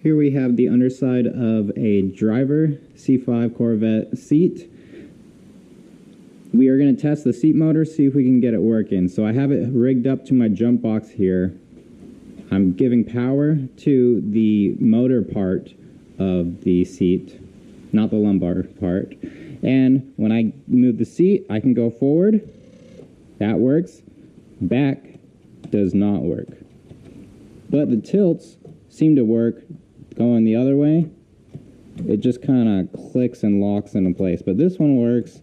Here we have the underside of a driver C5 Corvette seat. We are going to test the seat motor, see if we can get it working. So I have it rigged up to my jump box here. I'm giving power to the motor part of the seat, not the lumbar part. And when I move the seat, I can go forward. That works. Back does not work. But the tilts seem to work going the other way. It just kind of clicks and locks into place. But this one works.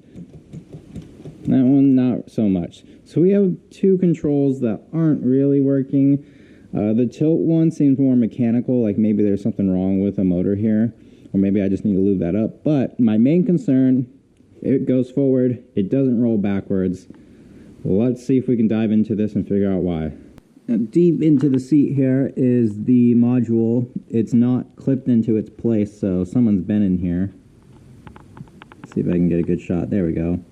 That one, not so much. So we have two controls that aren't really working. The tilt one seems more mechanical, like maybe there's something wrong with a motor here, or maybe I just need to lube that up. But my main concern, it goes forward, it doesn't roll backwards. Let's see if we can dive into this and figure out why. Now, deep into the seat here is the module. It's not clipped into its place, so someone's been in here. Let's see if I can get a good shot. There we go.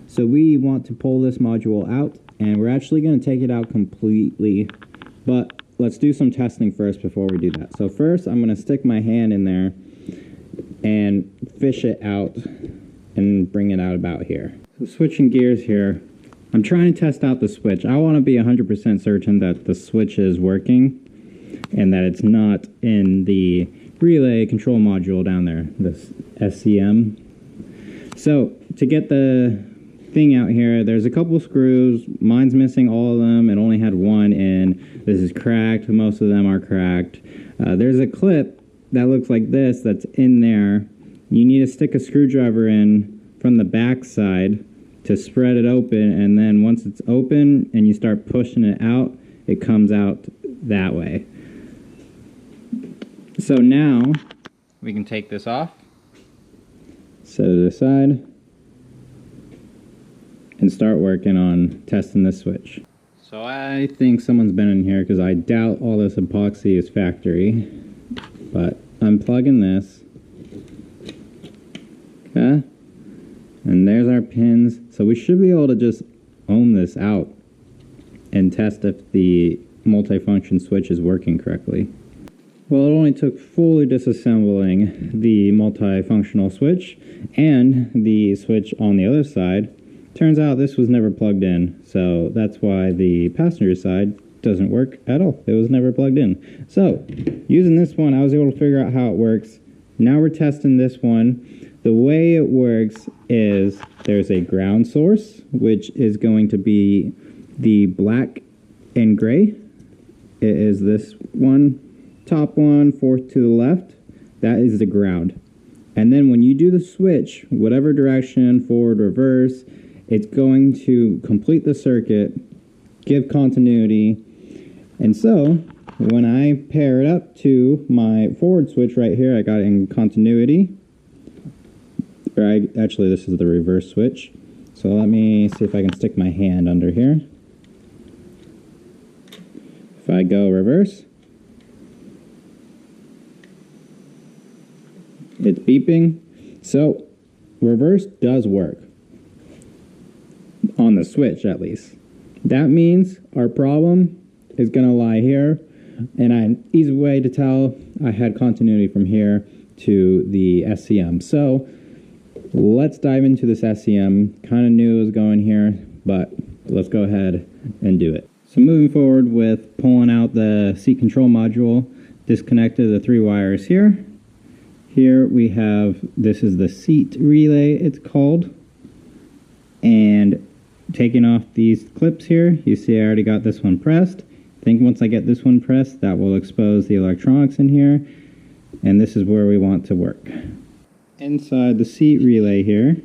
So we want to pull this module out, and we're actually going to take it out completely. But let's do some testing first before we do that. So first, I'm going to stick my hand in there and fish it out and bring it out about here. So switching gears here, I'm trying to test out the switch. I want to be 100% certain that the switch is working and that it's not in the relay control module down there, this SCM. So to get the thing out here, there's a couple screws. Mine's missing all of them. It only had one in. This is cracked. Most of them are cracked. There's a clip that looks like this that's in there. You need to stick a screwdriver in from the back side to spread it open, and then once it's open and you start pushing it out, it comes out that way. So now we can take this off, set it aside, and start working on testing this switch. So I think someone's been in here because I doubt all this epoxy is factory. But I'm plugging this. Okay. And there's our pins. So we should be able to just ohm this out and test if the multifunction switch is working correctly. Well, it only took fully disassembling the multifunctional switch and the switch on the other side. Turns out this was never plugged in, so that's why the passenger side doesn't work at all. It was never plugged in. So, using this one, I was able to figure out how it works. Now we're testing this one. The way it works is there's a ground source, which is going to be the black and gray. It is this one, top one, fourth to the left. That is the ground. And then when you do the switch, whatever direction, forward, reverse, it's going to complete the circuit, give continuity, and so when I pair it up to my forward switch right here, I got it in continuity. Actually, this is the reverse switch. So let me see if I can stick my hand under here. If I go reverse, it's beeping. So reverse does work. On the switch, at least. That means our problem is going to lie here, and an easy way to tell, I had continuity from here to the SCM. So let's dive into this SCM. Kind of knew it was going here, but let's go ahead and do it. So moving forward with pulling out the seat control module, disconnected the 3 wires here. Here we have, this is the seat relay, it's called, and taking off these clips here, you see I already got this one pressed. I think once I get this one pressed, that will expose the electronics in here, and this is where we want to work. Inside the seat relay here,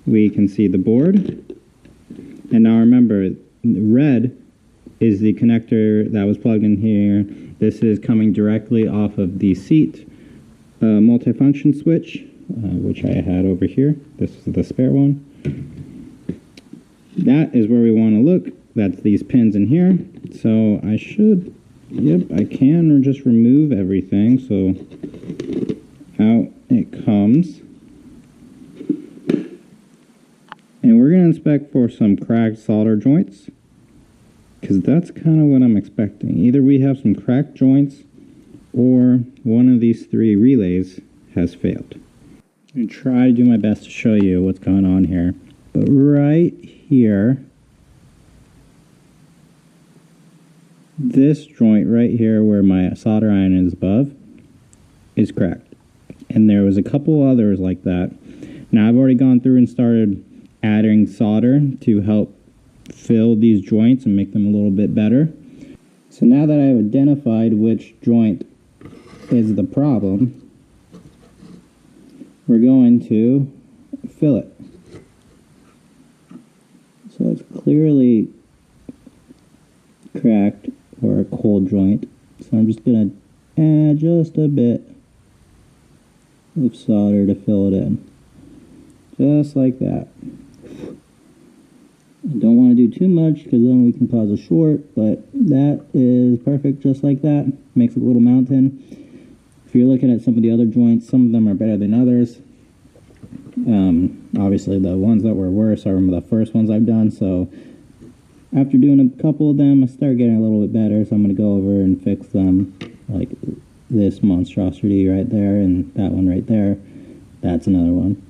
we can see the board, and now remember, red is the connector that was plugged in here. This is coming directly off of the seat multifunction switch, which I had over here. This is the spare one. That is where we want to look. That's these pins in here. So I should, yep, I can or just remove everything. So out it comes. And we're going to inspect for some cracked solder joints, because that's kind of what I'm expecting. Either we have some cracked joints or one of these three relays has failed. I'm going to try to do my best to show you what's going on here. But right here, this joint right here where my solder iron is above is cracked. And there was a couple others like that. Now I've already gone through and started adding solder to help fill these joints and make them a little bit better. So now that I've identified which joint is the problem, we're going to fill it. So it's clearly cracked or a cold joint. So I'm just going to add just a bit of solder to fill it in. Just like that. I don't want to do too much because then we can cause a short, but that is perfect just like that. Makes a little mountain. If you're looking at some of the other joints, some of them are better than others. Obviously the ones that were worse are the first ones I've done, so after doing a couple of them, I started getting a little bit better, so I'm going to go over and fix them, like this monstrosity right there and that one right there. That's another one.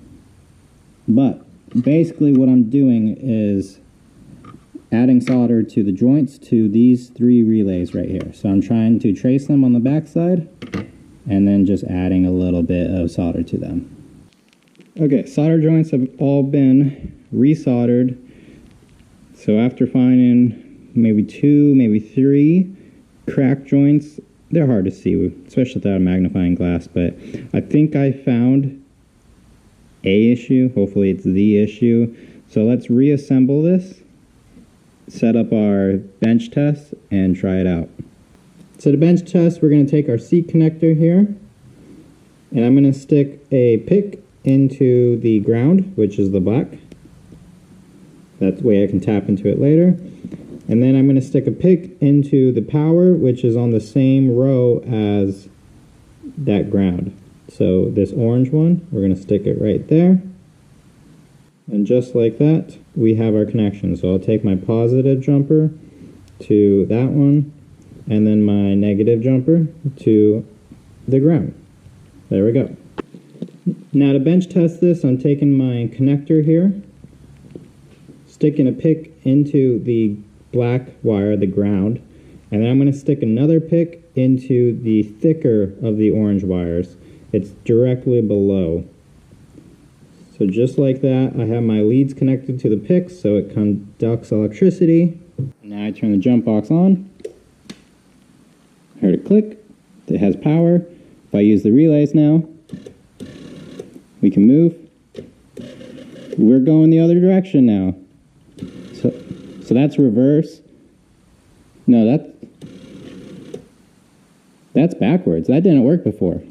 But basically what I'm doing is adding solder to the joints to these three relays right here. So I'm trying to trace them on the back side and then just adding a little bit of solder to them. Okay, solder joints have all been resoldered. So after finding maybe 2, maybe 3 cracked joints, they're hard to see, especially without a magnifying glass, but I think I found a issue. Hopefully it's the issue. So let's reassemble this, set up our bench test, and try it out. So the bench test, we're going to take our seat connector here, and I'm going to stick a pick into the ground, which is the black. That way I can tap into it later. And then I'm going to stick a pick into the power, which is on the same row as that ground. So this orange one, we're going to stick it right there. And just like that, we have our connection. So I'll take my positive jumper to that one, and then my negative jumper to the ground. There we go. Now to bench test this, I'm taking my connector here, sticking a pick into the black wire, the ground, and then I'm going to stick another pick into the thicker of the orange wires. It's directly below. So just like that, I have my leads connected to the picks so it conducts electricity. Now I turn the jump box on. I heard a click. It has power. If I use the relays now, we can move. We're going the other direction now. So that's reverse. No, that's backwards. That didn't work before.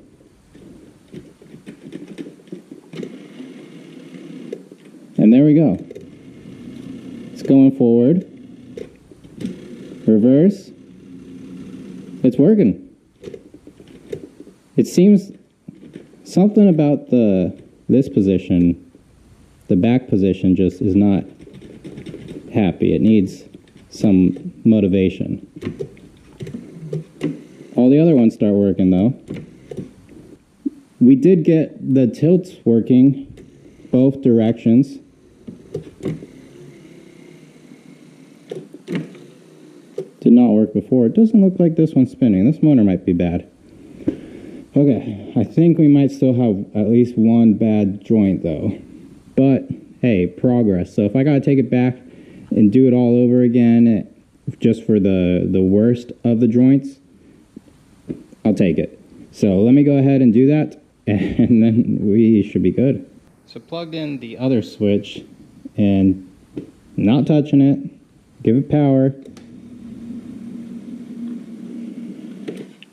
And there we go. It's going forward. Reverse. It's working. It seems something about this position, the back position, just is not happy. It needs some motivation. All the other ones start working though. We did get the tilts working both directions. Did not work before. It doesn't look like this one's spinning. This motor might be bad. Okay, I think we might still have at least one bad joint though. But hey, progress. So if I gotta take it back and do it all over again just for the worst of the joints, I'll take it. So let me go ahead and do that, and then we should be good. So plugged in the other switch and not touching it, give it power.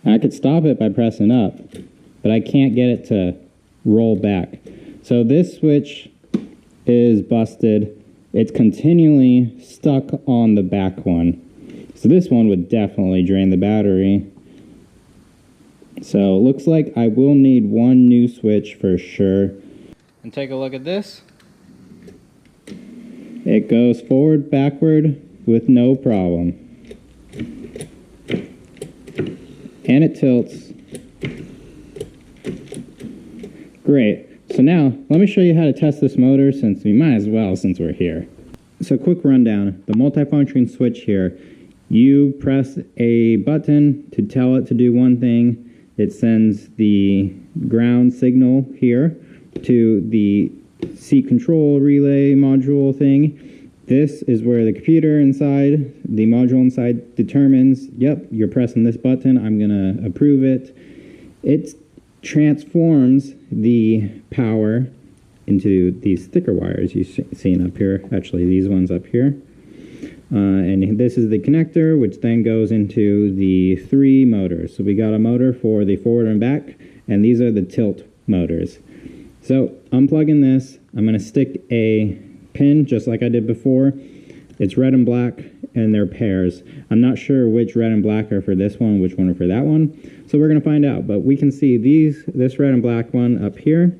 I could stop it by pressing up, but I can't get it to roll back. So this switch is busted. It's continually stuck on the back one. So this one would definitely drain the battery. So it looks like I will need one new switch for sure. And take a look at this. It goes forward, backward with no problem. And it tilts Great. So now, let me show you how to test this motor since we might as well since we're here. So quick rundown, the multifunction switch here, you press a button to tell it to do one thing. It sends the ground signal here to the seat control relay module thing. This is where the computer inside, the module inside determines, yep, you're pressing this button, I'm gonna approve it. It transforms the power into these thicker wires you've seen up here, actually these ones up here. And this is the connector, which then goes into the 3 motors. So we got a motor for the forward and back, and these are the tilt motors. So unplugging this, I'm going to stick a pin just like I did before. It's red and black, and they're pairs. I'm not sure which red and black are for this one, which one are for that one. So we're going to find out, but we can see this red and black one up here.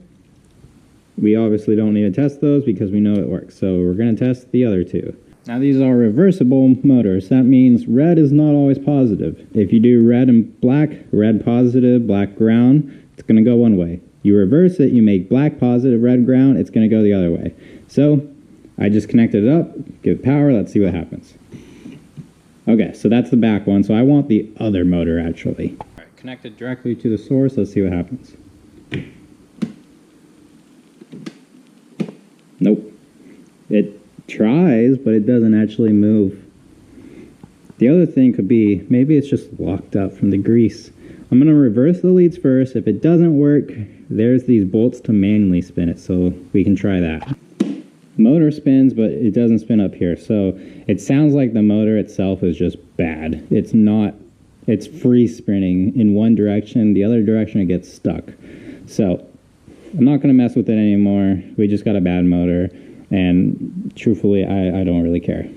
We obviously don't need to test those because we know it works. So we're going to test the other 2. Now these are reversible motors. That means red is not always positive. If you do red and black, red positive, black ground, it's going to go one way. You reverse it, you make black positive, red ground, it's going to go the other way. So I just connected it up, give power, let's see what happens. Okay, so that's the back one. So I want the other motor actually. All right, connected directly to the source, let's see what happens. Nope. It tries, but it doesn't actually move. The other thing could be, maybe it's just locked up from the grease. I'm going to reverse the leads first. If it doesn't work, there's these bolts to manually spin it, so we can try that. Motor spins, but it doesn't spin up here, so it sounds like the motor itself is just bad. It's not, it's free spinning in one direction, the other direction it gets stuck. So I'm not going to mess with it anymore. We just got a bad motor. And truthfully, I don't really care.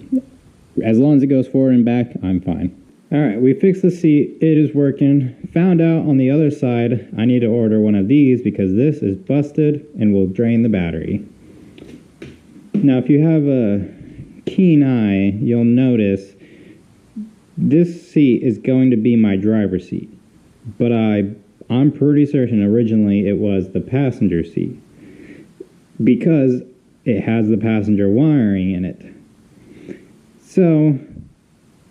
As long as it goes forward and back, I'm fine. All right, we fixed the seat. It is working. Found out on the other side, I need to order one of these because this is busted and will drain the battery. Now, if you have a keen eye, you'll notice this seat is going to be my driver's seat. But I'm pretty certain originally it was the passenger seat because it has the passenger wiring in it. So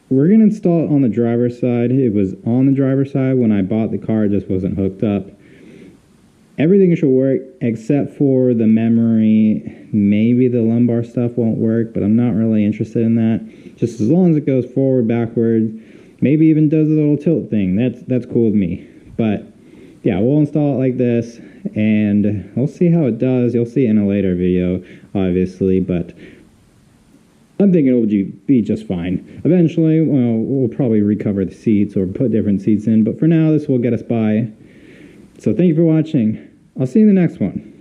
we're going to install it on the driver's side. It was on the driver's side when I bought the car, it just wasn't hooked up. Everything should work except for the memory. Maybe the lumbar stuff won't work, but I'm not really interested in that. Just as long as it goes forward, backward, maybe even does a little tilt thing. That's cool with me. But yeah, we'll install it like this, and we'll see how it does. You'll see it in a later video, obviously, but I'm thinking it'll be just fine. Eventually, well, we'll probably recover the seats or put different seats in, but for now, this will get us by. So thank you for watching. I'll see you in the next one.